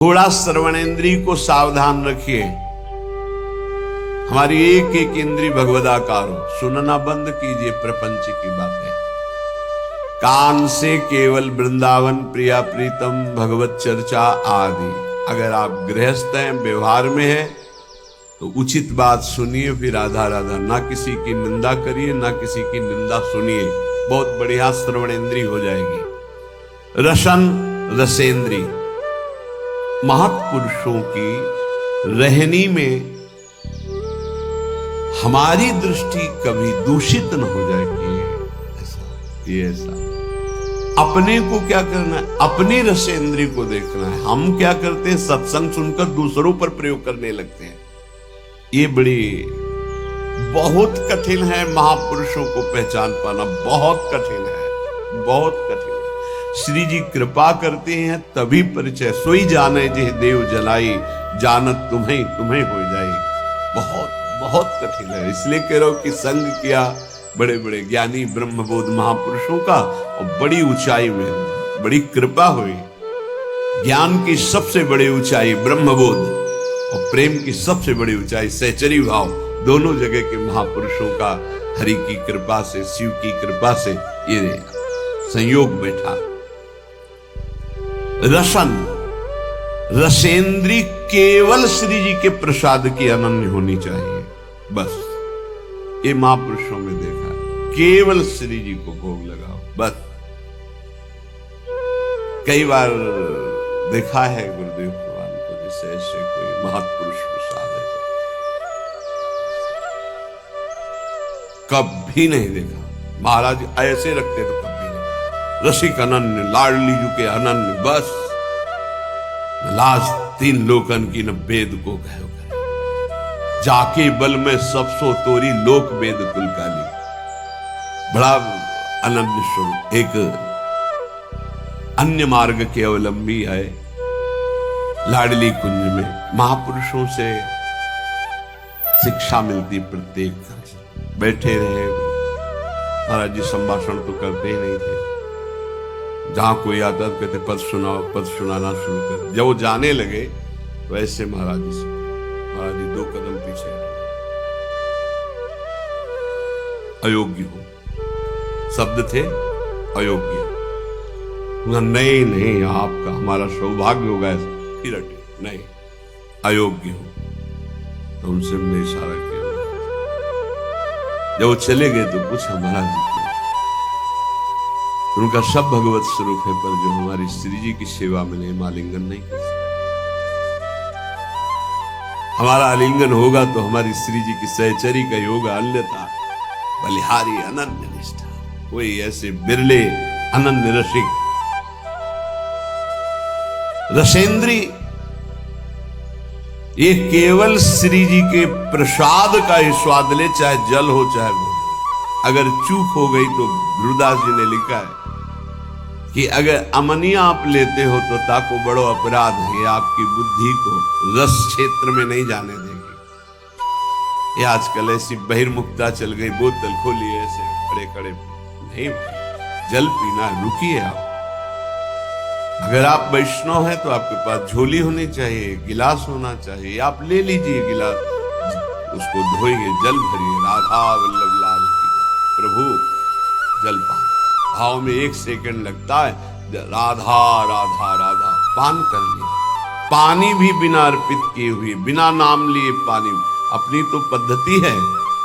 थोड़ा श्रवणेंद्री को सावधान रखिए। हमारी एक एक इंद्री भगवदाकार हो, सुनना बंद कीजिए प्रपंच की बातें। कान से केवल वृंदावन प्रिया प्रीतम भगवत चर्चा आदि। अगर आप गृहस्थ हैं, व्यवहार में हैं, तो उचित बात सुनिए, फिर राधा राधा। ना किसी की निंदा करिए, ना किसी की निंदा सुनिए। बहुत बढ़िया श्रवणेंद्री हो जाएगी। रसन रसेंद्री, महापुरुषों की रहनी में हमारी दृष्टि कभी दूषित न हो जाए कि ये ऐसा। अपने को क्या करना है, अपनी रसेंद्री को देखना है। हम क्या करते हैं, सत्संग सुनकर दूसरों पर प्रयोग करने लगते हैं। ये बड़ी बहुत कठिन है, महापुरुषों को पहचान पाना बहुत कठिन है, बहुत कठिन है। श्री जी कृपा करते हैं तभी परिचय। सोई जाने जे देव जलाई, जानत तुम्हें तुम्हें हो जाए। बहुत बहुत कठिन है। इसलिए कह रहा हूं कि संग किया बड़े बड़े ज्ञानी ब्रह्मबोध महापुरुषों का, और बड़ी ऊंचाई में बड़ी कृपा हुई। ज्ञान की सबसे बड़ी ऊंचाई ब्रह्मबोध, और प्रेम की सबसे बड़ी ऊंचाई सहचरी भाव। दोनों जगह के महापुरुषों का हरि की कृपा से, शिव की कृपा से ये संयोग बैठा। रसन रसेंद्री केवल श्री जी के प्रसाद की अनन्य होनी चाहिए। बस ये महापुरुषों में देखा है, केवल श्री जी को भोग लगाओ बस। कई बार देखा है गुरुदेव भगवान को, जैसे ऐसे कोई महापुरुष प्रसाद है, कभी नहीं देखा। महाराज ऐसे रखते तो कभी नहीं। रसिक अनन्य, लाडली जू के अनन्य, बस लाज तीन लोकन की न वेद को कहो करे। जाके बल में सब सो तोरी, लोक वेद कुल काली। बड़ा अनन्य स्वरूप। एक अन्य मार्ग के अवलंबी है लाडली कुंज में। महापुरुषों से शिक्षा मिलती प्रत्येक। बैठे रहे महाराज जी, संभाषण तो करते ही नहीं थे। जहां कोई आता तो कहते पद सुनाओ, पद सुनाना शुरू कर। जब वो जाने लगे तो ऐसे महाराज जी से, महाराज जी 2 कदम पीछे, अयोग्य हो शब्द थे, अयोग्य। नहीं नहीं, आपका हमारा सौभाग्य होगा। फिर हटे, नहीं अयोग्य हो। तो उनसे हमने इशारा किया। जब वो चले गए तो पूछा महाराज जी क्यों? उनका सब भगवत स्वरूप है, पर जो हमारी श्री जी की सेवा में नहीं, आलिंगन नहीं कर सकते। हमारा आलिंगन होगा तो हमारी श्री जी की सहचरी का होगा, अन्यथा बलिहारी अनन्य निष्ठा। कोई ऐसे बिरले अनन्य रसिक। रसेंद्री ये केवल श्री जी के प्रसाद का ही स्वाद ले, चाहे जल हो चाहे भोजन। अगर चूक हो गई तो गुरुदास जी ने लिखा है कि अगर अमनिया आप लेते हो तो ताको बड़ो अपराध है, आपकी बुद्धि को रस क्षेत्र में नहीं जाने देगी। ये आजकल ऐसी बहिर्मुखता चल गई, बोतल खोली ऐसे खड़े खड़े। नहीं, जल पीना, रुकिए आप। अगर आप वैष्णव हैं तो आपके पास झोली होनी चाहिए, गिलास होना चाहिए। आप ले लीजिए गिलास, उसको धोइए, जल भरिए। राधा वल्लभ लाल की प्रभु जलपान। भाव में 1 सेकंड लगता है। राधा राधा राधा पान कर लिया। पानी भी बिना अर्पित किए हुए, बिना नाम लिए पानी। अपनी तो पद्धति है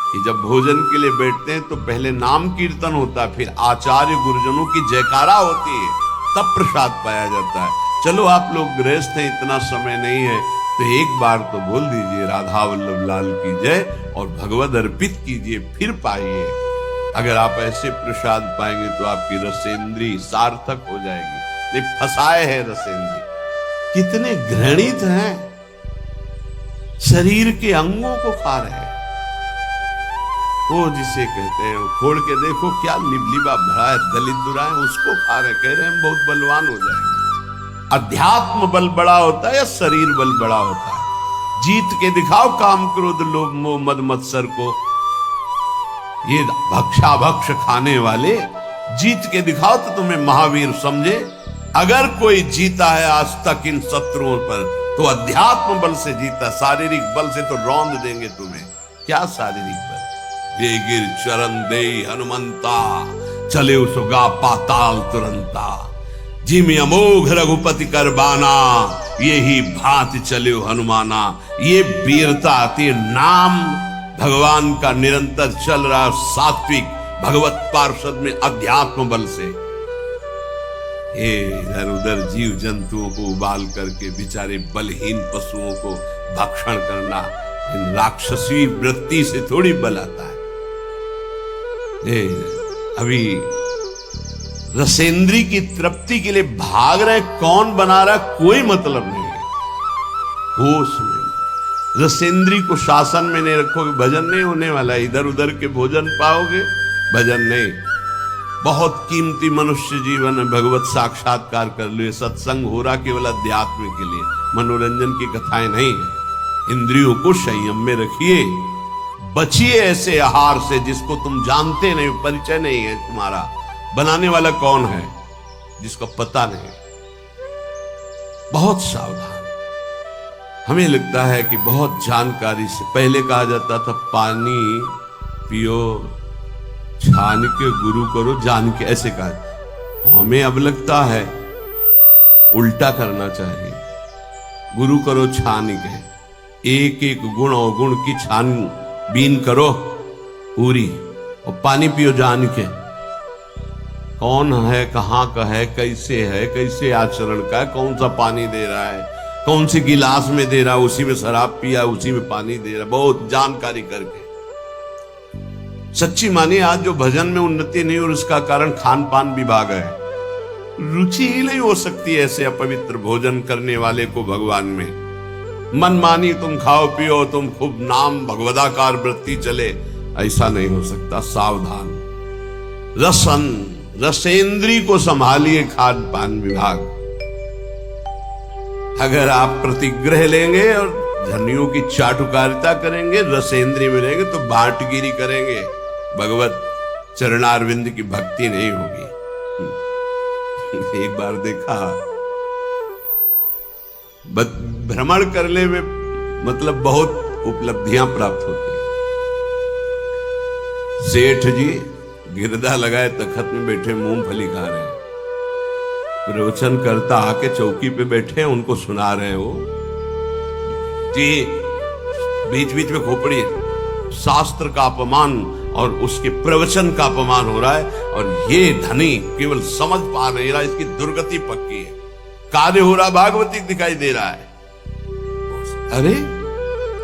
कि जब भोजन के लिए बैठते हैं तो पहले नाम कीर्तन होता है, फिर आचार्य गुरुजनों की जयकारा होती है, तब प्रसाद पाया जाता है। चलो आप लोग गृहस्थ हैं, इतना समय नहीं है, तो एक बार तो बोल दीजिए राधा वल्लभ लाल की जय, और भगवद अर्पित कीजिए, फिर पाइए। अगर आप ऐसे प्रसाद पाएंगे तो आपकी रसेंद्री सार्थक हो जाएगी। ये फसाए है रसेंद्री। कितने घृणित हैं, शरीर के अंगों को खा रहे हैं। वो जिसे कहते हैं, वो खोल के देखो क्या लिबलिबा भरा है, दलित दुराए, उसको खा रहे। कह रहे हैं हम बहुत बलवान हो जाएंगे। अध्यात्म बल बड़ा होता है या शरीर बल बड़ा होता है? जीत के दिखाओ काम क्रोध लोभ मोह मद मत्सर को। ये भक्षा भक्ष खाने वाले, जीत के दिखाओ तो तुम्हें महावीर समझे। अगर कोई जीता है आज तक इन शत्रुओं पर तो अध्यात्म बल से जीता, शारीरिक बल से तो रौंद देंगे तुम्हें। क्या शारीरिक बल? गिर चरण दे हनुमंता, चले सुगा पाताल तुरंता, जिम अमोघ रघुपति कर बाना, यही भांति चले हनुमाना। ये वीरता आती नाम भगवान का निरंतर चल रहा सात्विक भगवत पार्षद में अध्यात्म बल से। इधर उधर जीव जंतुओं को उबाल करके बेचारे बलहीन पशुओं को भक्षण करना, इन राक्षसी वृत्ति से थोड़ी बल आता है। अभी रसेंद्री की तृप्ति के लिए भाग रहे, कौन बना रहा कोई मतलब नहीं है। होश में रसेंद्री को शासन में नहीं रखोगे, भजन नहीं होने वाला। इधर उधर के भोजन पाओगे, भजन नहीं। बहुत कीमती मनुष्य जीवन है, भगवत साक्षात्कार कर लो। सत्संग हो रहा केवल अध्यात्म के लिए, मनोरंजन की कथाएं नहीं है। इंद्रियों को संयम में रखिए, बचिए ऐसे आहार से जिसको तुम जानते नहीं, परिचय नहीं है तुम्हारा। बनाने वाला कौन है जिसको पता नहीं। बहुत सावधान। हमें लगता है कि बहुत जानकारी से, पहले कहा जाता था पानी पियो छान के गुरु करो जान के, ऐसे कहा। हमें अब लगता है उल्टा करना चाहिए, गुरु करो छान के, एक एक गुण अवगुण की छानबीन करो पूरी, और पानी पियो जान के। कौन है, कहां का है, कैसे आचरण का है, कौन सा पानी दे रहा है, कौन सी गिलास में दे रहा है, उसी में शराब पिया उसी में पानी दे रहा है। बहुत जानकारी करके सच्ची मानिए, आज जो भजन में उन्नति नहीं और उसका कारण खान पान विभाग है। रुचि ही नहीं हो सकती ऐसे अपवित्र भोजन करने वाले को भगवान में। मनमानी तुम खाओ पियो, तुम खूब नाम भगवदाकार वृत्ति चले, ऐसा नहीं हो सकता। सावधान। रसेंद्री को संभालिए खान पान विभाग। अगर आप प्रतिग्रह लेंगे और धनियों की चाटुकारिता करेंगे, रसेंद्री में रहेंगे तो बांटगिरी करेंगे, भगवत चरणारविंद की भक्ति नहीं होगी। एक बार देखा, भ्रमण करने में मतलब बहुत उपलब्धियां प्राप्त होती हैं। सेठ जी गिरदा लगाए तखत में बैठे मूंगफली खा रहे हैं, प्रवचन करता आके चौकी पे बैठे हैं, उनको सुना रहे हैं। वो जी बीच बीच में खोपड़ी, शास्त्र का अपमान और उसके प्रवचन का अपमान हो रहा है, और ये धनी केवल समझ पा नहीं रहा, इसकी दुर्गति पक्की है। कार्य हो रहा भागवती दिखाई दे रहा है। अरे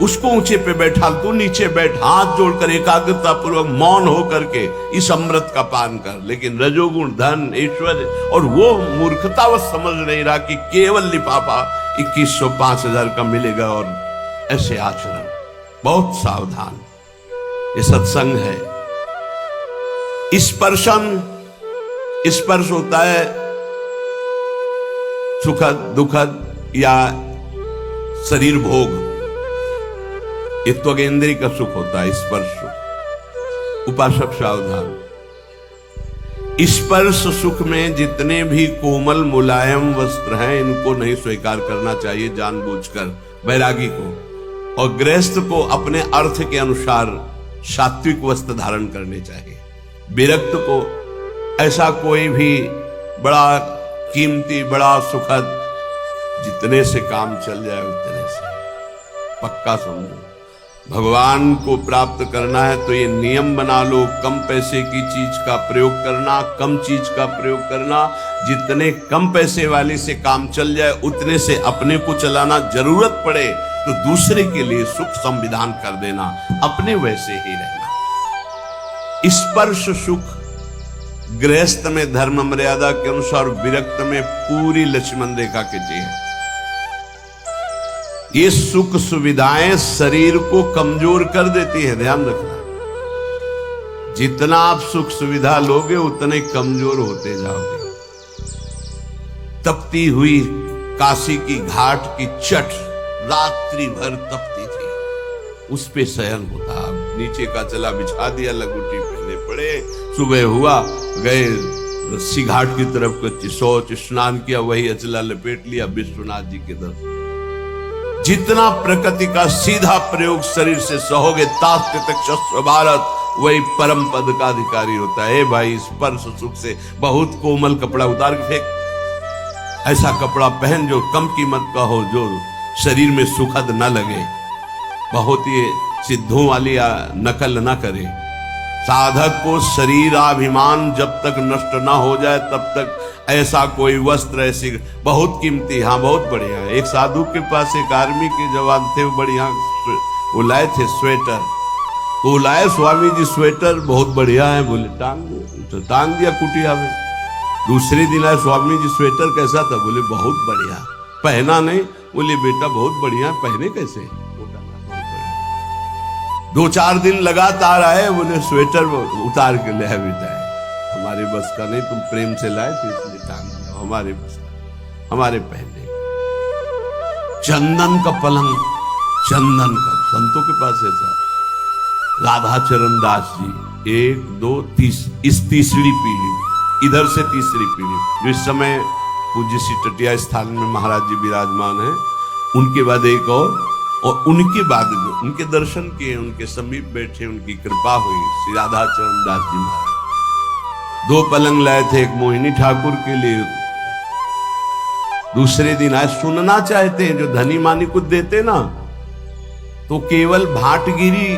उसको ऊंचे पे बैठा, तू नीचे बैठ, हाथ जोड़कर एकाग्रता पूर्वक मौन होकर के इस अमृत का पान कर। लेकिन रजोगुण धन ऐश्वर्य और वो मूर्खता वो समझ नहीं रहा कि केवल लिफाफा 2100 5000 का मिलेगा, और ऐसे आचरण। बहुत सावधान। ये सत्संग है। स्पर्श होता है सुखद दुखद या शरीर भोग, ये त्वगेंद्री का सुख होता है स्पर्श। उपासक सावधान। स्पर्श सुख में जितने भी कोमल मुलायम वस्त्र हैं, इनको नहीं स्वीकार करना चाहिए जानबूझकर वैरागी को। और गृहस्थ को अपने अर्थ के अनुसार सात्विक वस्त्र धारण करने चाहिए। विरक्त को ऐसा कोई भी बड़ा कीमती बड़ा सुखद, जितने से काम चल जाए उतने से, पक्का समझो। भगवान को प्राप्त करना है तो ये नियम बना लो, कम पैसे की चीज का प्रयोग करना, कम चीज का प्रयोग करना। जितने कम पैसे वाली से काम चल जाए उतने से अपने को चलाना, जरूरत पड़े तो दूसरे के लिए सुख संविधान कर देना, अपने वैसे ही रहना। स्पर्श सुख गृहस्थ में धर्म मर्यादा के अनुसार, विरक्त में पूरी लक्ष्मण रेखा के चाहिए। ये सुख सुविधाएं शरीर को कमजोर कर देती है, ध्यान रखना। जितना आप सुख सुविधा लोगे उतने कमजोर होते जाओगे। तपती हुई काशी की घाट की चट रात्रि भर तपती थी, उस पे शयन होता। नीचे का चला बिछा दिया, लगुटी पहने पड़े, सुबह हुआ गए रस्सी घाट की तरफ को शौच स्नान किया, वही अचला लपेट लिया, विश्वनाथ जी के दर्शन। जितना प्रकृति का सीधा प्रयोग शरीर से सहोगे, तास्ते तक शस्त्र भारत, वही परम पद का अधिकारी होता है। भाई स्पर्श सुख से बहुत कोमल कपड़ा उतार के फेंक, ऐसा कपड़ा पहन जो कम कीमत का हो, जो शरीर में सुखद न लगे, बहुत ही सिद्धों वाली नकल न करे। साधक को शरीराभिमान जब तक नष्ट ना हो जाए तब तक ऐसा कोई वस्त्र, ऐसी बहुत कीमती, हाँ बहुत बढ़िया है। एक साधु के पास एक आर्मी के जवान थे, वो बढ़िया वो लाए थे स्वेटर, तो लाए स्वामी जी स्वेटर बहुत बढ़िया है, बोले टांग दो, तो टांग दिया कुटिया में। दूसरे दिन आए, स्वामी जी स्वेटर कैसा था, बोले बहुत बढ़िया। पहना नहीं, बोले बेटा बहुत बढ़िया, पहने कैसे? 2-4 दिन लगातार आए, बोले स्वेटर उतार के ले बेटा, हमारे बस का नहीं, तुम प्रेम से लाए थे इसलिए टांग दिया, हमारे बस का, हमारे पहने। चंदन का पलंग, चंदन का, संतों के पास ऐसा। राधा चरण दास जी 1, 2, 3, इस तीसरी पीढ़ी, इधर से तीसरी पीढ़ी, इस समय पूज्य श्री टटिया स्थान में महाराज जी विराजमान है, उनके बाद एक और उनके बाद जो उनके दर्शन किए, उनके समीप बैठे, उनकी कृपा हुई, श्री राधा चरण दास जी महाराज 2 पलंग लाए थे, एक मोहिनी ठाकुर के लिए, दूसरे दिन आज सुनना चाहते हैं, जो धनी मानी को देते ना, तो केवल भाटगिरी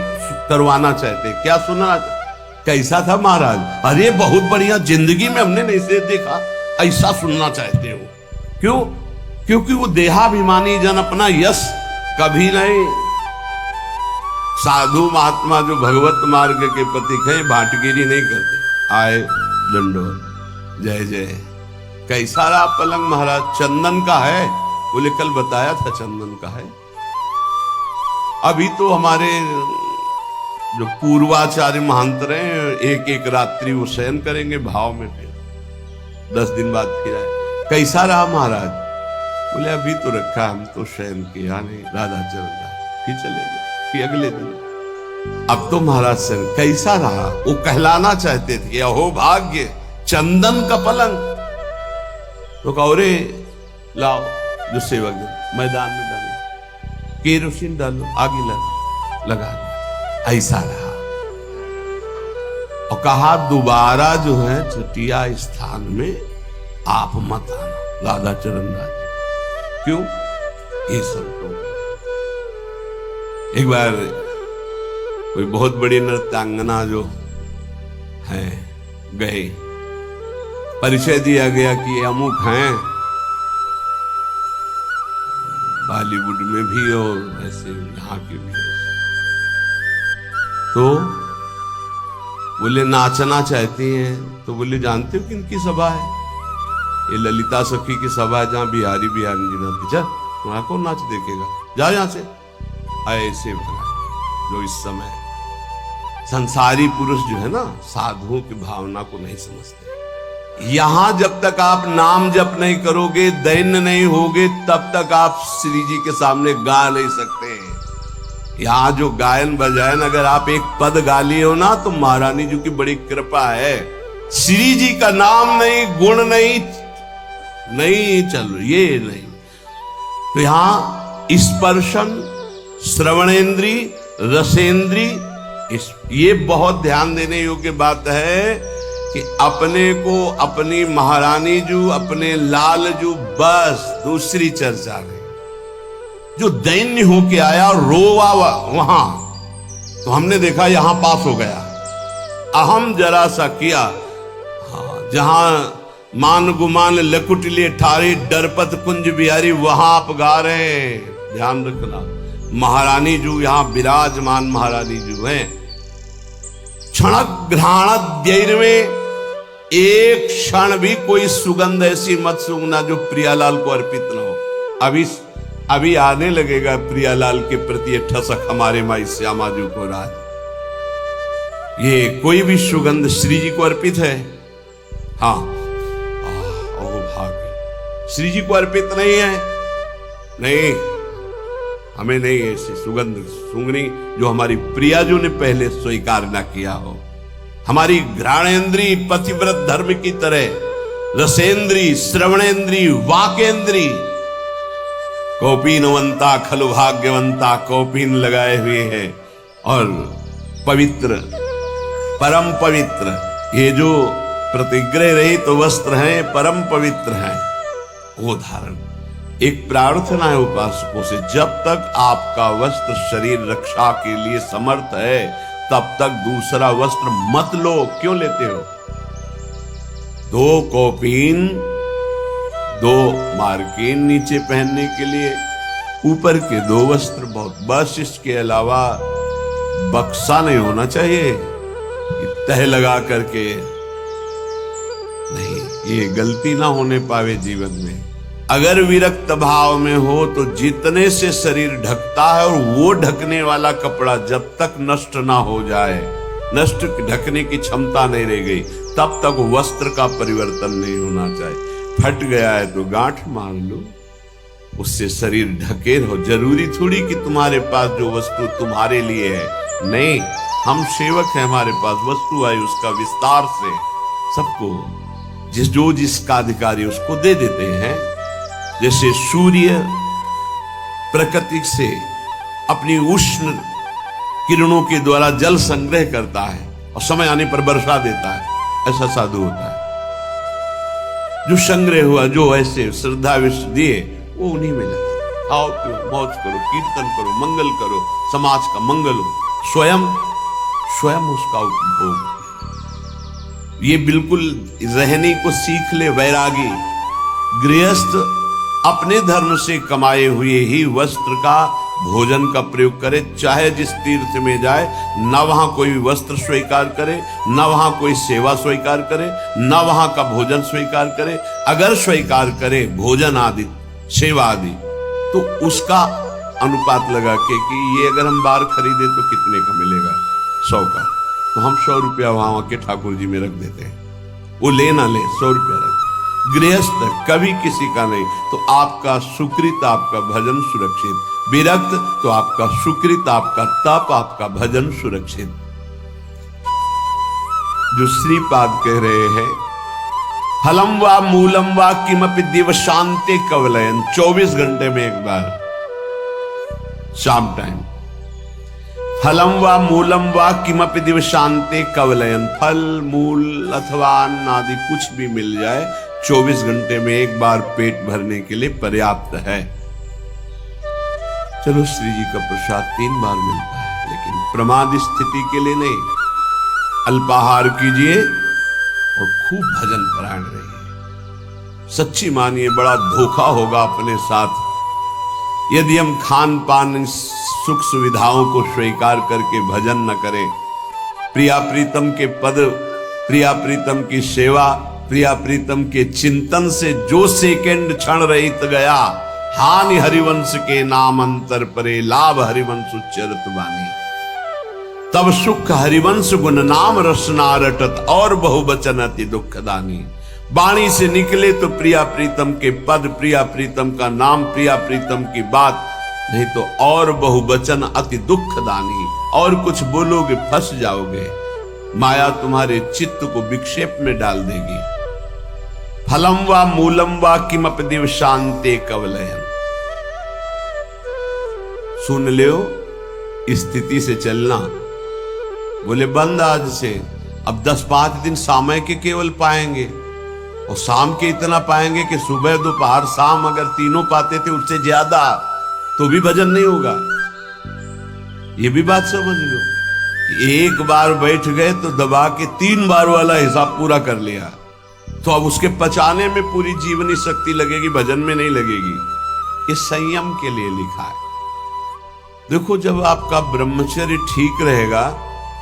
करवाना चाहते। क्या सुनना? कैसा था महाराज? अरे बहुत बढ़िया, जिंदगी में हमने नहीं से देखा, ऐसा सुनना चाहते हो। क्यों? क्योंकि वो देहाभिमानी जन अपना यश कभी नहीं, साधु महात्मा जो भगवत मार्ग के पथिक हैं, भाटगिरी नहीं करते। आए दंडोत, जय जय। कैसा रहा पलंग महाराज? चंदन का है, बोले कल बताया था चंदन का है। अभी तो हमारे जो पूर्वाचार्य महांतर हैं, एक एक रात्रि वो शयन करेंगे भाव में, फिर 10 दिन बाद फिर आए। कैसा रहा महाराज? बोले अभी तो रखा, हम तो शयन किया नहीं, राधा चरण दास, फिर चले गए, फिर अगले दिन। अब तो महाराज शयन कैसा रहा? वो कहलाना चाहते थे, अहो भाग्य, चंदन का पलंग। तो कौरे लाओ, जो सेवक मैदान में डालो, केरोसिन डालो, आगे लगा दो। ऐसा रहा। और कहा दोबारा जो है चटिया स्थान में आप मत आना, राधा चरण दास। क्यों? ये संतों। एक बार कोई बहुत बड़ी नृत्यांगना जो है गए, परिचय दिया गया कि ये अमुक हैं, बॉलीवुड में भी और ऐसे यहाँ के भी। तो बोले नाचना चाहती हैं, तो बोले जानते हो किनकी सभा है? ये ललिता सखी की सभा है, जहाँ बिहारी जी नाचते। चल वहां कौन नाच देखेगा, जा यहां से। ऐसे जो इस समय संसारी पुरुष जो है ना, साधुओं की भावना को नहीं समझते। यहां जब तक आप नाम जप नहीं करोगे, दैन्य नहीं होगे, तब तक आप श्री जी के सामने गा नहीं सकते। यहाँ जो गायन बजायन, अगर आप एक पद गा लिए हो ना, तो महारानी जी की बड़ी कृपा है। श्री जी का नाम नहीं, गुण नहीं चल, ये नहीं। तो यहाँ स्पर्शन, श्रवणेन्द्री, रसेंद्री, ये बहुत ध्यान देने योग्य बात है कि अपने को अपनी महारानी जू, अपने लाल जू, बस दूसरी चर्चा नहीं। जो दैन्य होके आया और रोवा वहां, तो हमने देखा यहां पास हो गया। अहम जरा सा किया, हाँ, जहां मान गुमान लकुट लिए ठारी, डरपत कुंज बिहारी, वहां आप गा रहे हैं। ध्यान रखना, महारानी जू यहां विराजमान महारानी जू हैं। क्षणक घ्राण देर में एक क्षण भी कोई सुगंध ऐसी मत सूंघना जो प्रियालाल को अर्पित न हो। अभी आने लगेगा प्रियालाल के प्रति ठसक हमारे माई श्यामा जी को राज। ये कोई भी सुगंध श्री जी को अर्पित है। हाँ, ओ भाग्य, श्री जी को अर्पित नहीं है। नहीं, हमें नहीं ऐसी सुगंध सूंघनी जो हमारी प्रियाजू ने पहले स्वीकार न किया हो। हमारी घ्राणेन्द्रीय पतिव्रत धर्म की तरह रसेंद्री, श्रवणेंद्री, वाकेंद्री। कौपीनवंता खलु भाग्यवंता, कौपीन लगाए हुए हैं और पवित्र, परम पवित्र। ये जो प्रतिग्रह रहित तो वस्त्र हैं, परम पवित्र हैं, वो धारण। एक प्रार्थना है उपासकों से, जब तक आपका वस्त्र शरीर रक्षा के लिए समर्थ है तब तक दूसरा वस्त्र मत लो। क्यों लेते हो? 2 कौपीन, 2 मार्किन नीचे पहनने के लिए, ऊपर के 2 वस्त्र बहुत, बस इसके अलावा बक्सा नहीं होना चाहिए तह लगा करके नहीं। ये गलती ना होने पावे जीवन में। अगर विरक्त भाव में हो तो जितने से शरीर ढकता है, और वो ढकने वाला कपड़ा जब तक नष्ट ना हो जाए, नष्ट ढकने की क्षमता नहीं रह गई, तब तक वस्त्र का परिवर्तन नहीं होना चाहिए। फट गया है तो गांठ मार लो, उससे शरीर ढके रहो। जरूरी थोड़ी कि तुम्हारे पास जो वस्तु तुम्हारे लिए है, नहीं, हम सेवक हैं, हमारे पास वस्तु आई उसका विस्तार से सबको जिसका अधिकारी उसको दे देते हैं। जैसे सूर्य प्रकृति से अपनी उष्ण किरणों के द्वारा जल संग्रह करता है और समय आने पर वर्षा देता है, ऐसा साधु होता है। जो संग्रह हुआ, जो ऐसे श्रद्धा विश्व दिए, वो उन्हीं में लगा। खाओ पियो, मौज करो, कीर्तन करो, मंगल करो, समाज का मंगल हो, स्वयं उसका उपभोग। ये बिल्कुल रहने को सीख ले वैरागी। गृहस्थ अपने धर्म से कमाए हुए ही वस्त्र का, भोजन का प्रयोग करे। चाहे जिस तीर्थ में जाए, न वहां कोई वस्त्र स्वीकार करे, न वहां कोई सेवा स्वीकार करे, न वहां का भोजन स्वीकार करे। अगर स्वीकार करे भोजन आदि, सेवा आदि, तो उसका अनुपात लगा के कि ये अगर हम बार खरीदे तो कितने का मिलेगा, 100 का, तो हम 100 रुपया वहां के ठाकुर जी में रख देते हैं। वो ले ना ले, 100 रुपया रख। गृहस्थ कभी किसी का नहीं, तो आपका सुकृत, आपका भजन सुरक्षित। विरक्त तो आपका सुकृत, आपका तप, आपका भजन सुरक्षित। जो श्रीपाद कह रहे हैं, फलम वा मूलम वा किमपि दिव शांति कवलयन, 24 घंटे में एक बार शाम टाइम, फलम वा मूलम वा किमपि दिव शांति कवलयन, फल मूल अथवा अन्न आदि कुछ भी मिल जाए 24 घंटे में एक बार पेट भरने के लिए पर्याप्त है। चलो श्री जी का प्रसाद 3 बार मिलता है, लेकिन प्रमाद स्थिति के लिए नहीं। अल्पाहार कीजिए और खूब भजन परायण रहिए। सच्ची मानिए, बड़ा धोखा होगा अपने साथ यदि हम खान पान सुख सुविधाओं को स्वीकार करके भजन न करें। प्रिया प्रीतम के पद, प्रिया प्रीतम की सेवा, प्रिया प्रीतम के चिंतन से जो सेकंड क्षण रहित गया, हानि हरिवंश के नाम अंतर परे, लाभ हरिवंश उच्चरत बानी। तब सुख हरिवंश गुण नाम रसना रटत, और बहुवचन अति दुखदानी। वाणी से निकले तो प्रिया प्रीतम के पद, प्रिया प्रीतम का नाम, प्रिया प्रीतम की बात, नहीं तो और बहुवचन अति दुखदानी। और कुछ बोलोगे फंस जाओगे, माया तुम्हारे चित्त को विक्षेप में डाल देगी। फलम वा मूलम वा किमपि दिव शांते कवलयन। सुन लो, स्थिति से चलना। बोले बंद आज से, अब 10-5 दिन समय के केवल पाएंगे, और शाम के इतना पाएंगे कि सुबह दोपहर शाम अगर तीनों पाते थे उससे ज्यादा, तो भी भजन नहीं होगा। ये भी बात समझ लो, एक बार बैठ गए तो दबा के 3 बार वाला हिसाब पूरा कर लिया, तो अब उसके पचाने में पूरी जीवनी शक्ति लगेगी, भजन में नहीं लगेगी। ये संयम के लिए लिखा है। देखो, जब आपका ब्रह्मचर्य ठीक रहेगा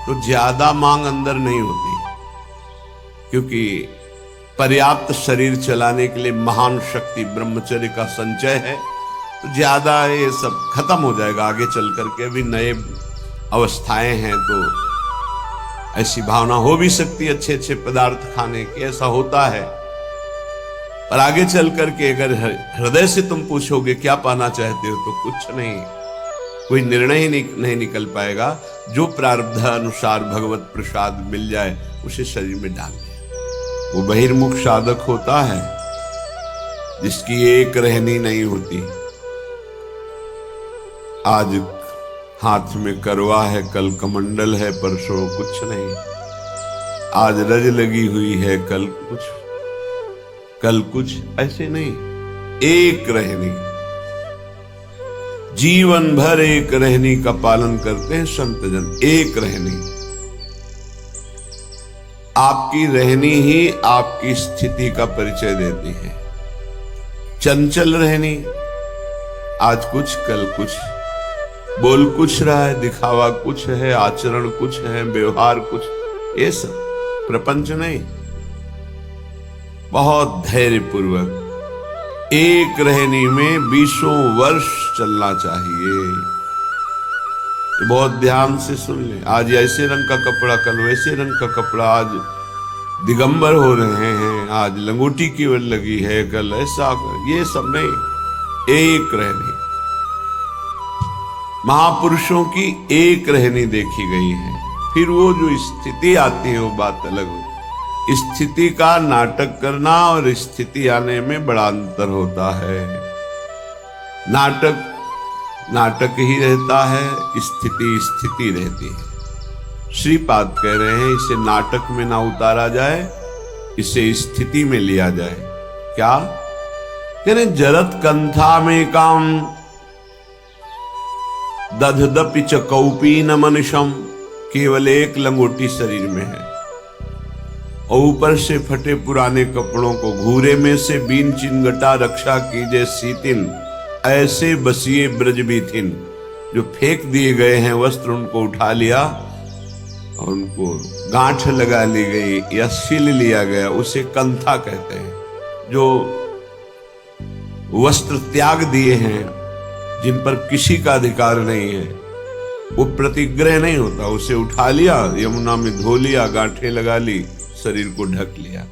तो ज्यादा मांग अंदर नहीं होती, क्योंकि पर्याप्त शरीर चलाने के लिए महान शक्ति ब्रह्मचर्य का संचय है। तो ज्यादा ये सब खत्म हो जाएगा आगे चल करके। अभी नए अवस्थाएं हैं तो ऐसी भावना हो भी सकती है अच्छे अच्छे पदार्थ खाने की, ऐसा होता है। पर आगे चल करके अगर हृदय से तुम पूछोगे क्या पाना चाहते हो, तो कुछ नहीं, कोई निर्णय ही नहीं निकल पाएगा। जो प्रारब्ध अनुसार भगवत प्रसाद मिल जाए उसे शरीर में डाल दिया। वो बहिर्मुख साधक होता है जिसकी एक रहनी नहीं होती। आज हाथ में करवा है, कल कमंडल है, परसों कुछ नहीं। आज रज लगी हुई है, कल कुछ ऐसे नहीं। एक रहनी, जीवन भर एक रहनी का पालन करते हैं संत जन। एक रहनी, आपकी रहनी ही आपकी स्थिति का परिचय देती है। चंचल रहनी, आज कुछ कल कुछ, बोल कुछ रहा है, दिखावा कुछ है, आचरण कुछ है, व्यवहार कुछ, ये सब प्रपंच नहीं। बहुत धैर्य पूर्वक एक रहनी में 20 वर्ष चलना चाहिए। बहुत ध्यान से सुन ले। आज ऐसे रंग का कपड़ा, कल वैसे रंग का कपड़ा, आज दिगंबर हो रहे हैं, आज लंगोटी की ओर लगी है, कल ऐसा, ये सब नहीं। एक रहनी, महापुरुषों की एक रहनी देखी गई है। फिर वो जो स्थिति आती है वो बात अलग होती। स्थिति का नाटक करना और स्थिति आने में बड़ा अंतर होता है। नाटक ही रहता है, स्थिति रहती है। श्रीपाद कह रहे हैं इसे नाटक में ना उतारा जाए, इसे स्थिति में लिया जाए। क्या कह रहे? जरत कंथा में काम दधदपि च कौपी न मनुष्यम। केवल एक लंगोटी शरीर में है और ऊपर से फटे पुराने कपड़ों को घूरे में से बीन चिनगटा रक्षा कीजे सीतिन। ऐसे बसिए ब्रज भी थिन, जो फेंक दिए गए हैं वस्त्र उनको उठा लिया और उनको गांठ लगा ली गई या सिल लिया गया, उसे कंथा कहते हैं। जो वस्त्र त्याग दिए हैं, जिन पर किसी का अधिकार नहीं है, वो प्रतिग्रह नहीं होता। उसे उठा लिया, यमुना में धो लिया, गांठें लगा ली, शरीर को ढक लिया।